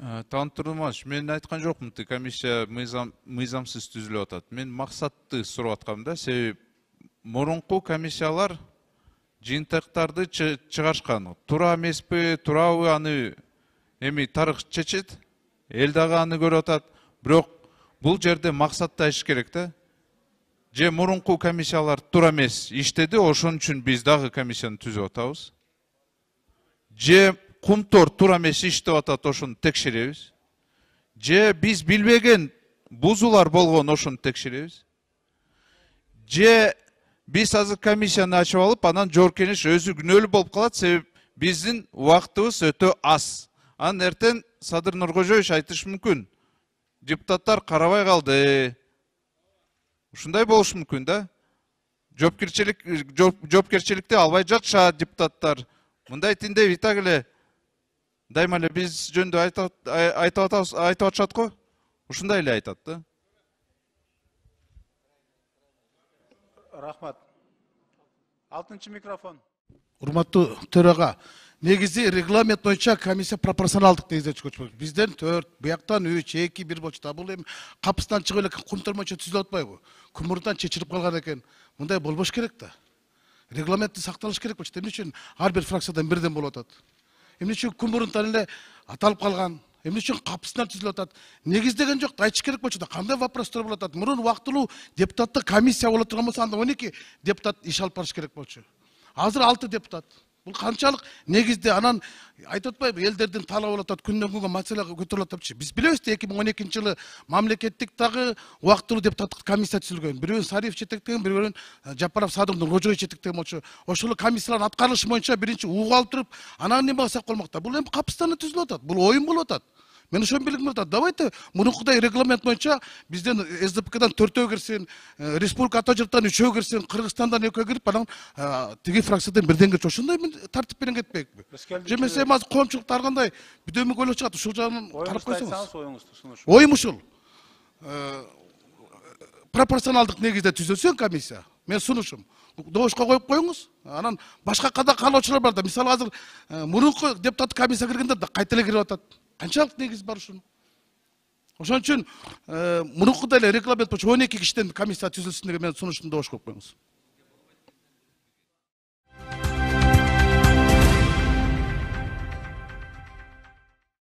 Тантырылмаш, мен айткан жокмун, комиссия мыйзамсыз түзүлүп атат. Мен максатты сурап аткам да, себеп мурунку комиссиялар жыйынтыктарды чыгарышкан. Туура эмеспи, туурабы аны эми тарых чечет, эл дагы аны көрүп атат. Бирок бул жерде максатты айтыш керек да. Же мурунку комиссиялар туура эмес иштеди, ошон үчүн биз дагы комиссияны түзүп атабыз. Же кумтор туура эмес иштеп атат, ошону текшеребиз. Же биз билбеген бузуулар болгон, ошону текшеребиз. Же биз азыр комиссияны ачып алып, анан жоопкерчилик өзү күнөөлүү болуп калат, себеп биздин убактыбыз өтө аз. Анан эртең Садыр Нуркожоевич айтышы мүмкүн. Депутаттар карабай калды. Ушундай болушу мүмкүн да. Жоопкерчиликти албай жатышат депутаттар. Мындай тиндеп итак эле дайыма эле биз жөнүндө айтып атышат го. Ушундай эле айтат да. Рахмат. 6-чы микрофон. Урматтуу төрага, негизи регламент боюнча комиссия пропорционалдык негизде көчмөк. Бизден 4, буяктан 3, 2, 1 болчу да. Бул эми капыстан чыгып эле кумтор боюнча түзүлүп атпайбы? Кумурдан чечилип калган экен. Мындай болбош керек да. Регламентти сакталыш керек болчу. Эмне үчүн ар бир фракциядан бирден болуп атат? Эмне үчүн кумурундан эле аталып калган? Эмне үчүн капысынан түзүлүп атат? Негиздеген жок, айтыш керек болчу да. Кандай вопростор болуп атат? Мурун убактылуу депутаттык комиссия боло турган болсо, анда 12 депутат иш алып барыш керек болчу. Азыр 6 депутат. Бул канчалык негизде, анан айтып атпайбы, элдердин талабы болуп атат, күндөн күнгө маселе көтөрүлүп атапчы. Биз билебиз да, 2012 жылы мамлекеттик дагы убактылуу депутаттык комиссия түзүлгөн. Бирөөнүн Сариев жетектеген, бирөөнүн Жапаров Садыр Нуркожоевич жетектеген болчу. Ошол комиссиялардын аткарылышы боюнча биринчи угуп алып туруп, анан неме кылсак болмок да. Бул эми капыстан түзүлүп атат. Бул оюн болуп атат. Мен ошон билгим келип атат. Давайте мурункудай регламент боюнча бизден СДПКдан 4-өө кирсин, республика Ата-Жыртан 3-өө кирсин, Кыргызстандан 2-өө кирип, анан тиги фракциядан бирден кетчү. Ошондой тартип менен кетпекпи? Же мен сен азыр коомчулукта ар кандай бүдөмүк ойлоп чыгат, ушул жагын карап койсоңуз. Оюм ушул. Пропорционалдык негизде түзүлсөн комиссия. Мен сунушум. Добушка коюп коюңуз. Анан башка каалоочулар бар да. Мисалы азыр мурунку депутаттык комиссия киргендер да кайта эле кирип атат. Канчалык негиз бар ушунун? Ошон үчүн мурункудай эле регламент боюнча 12 кишиден комиссия түзүлсүн деген мен сунуштумду добуш коюп коюңуз.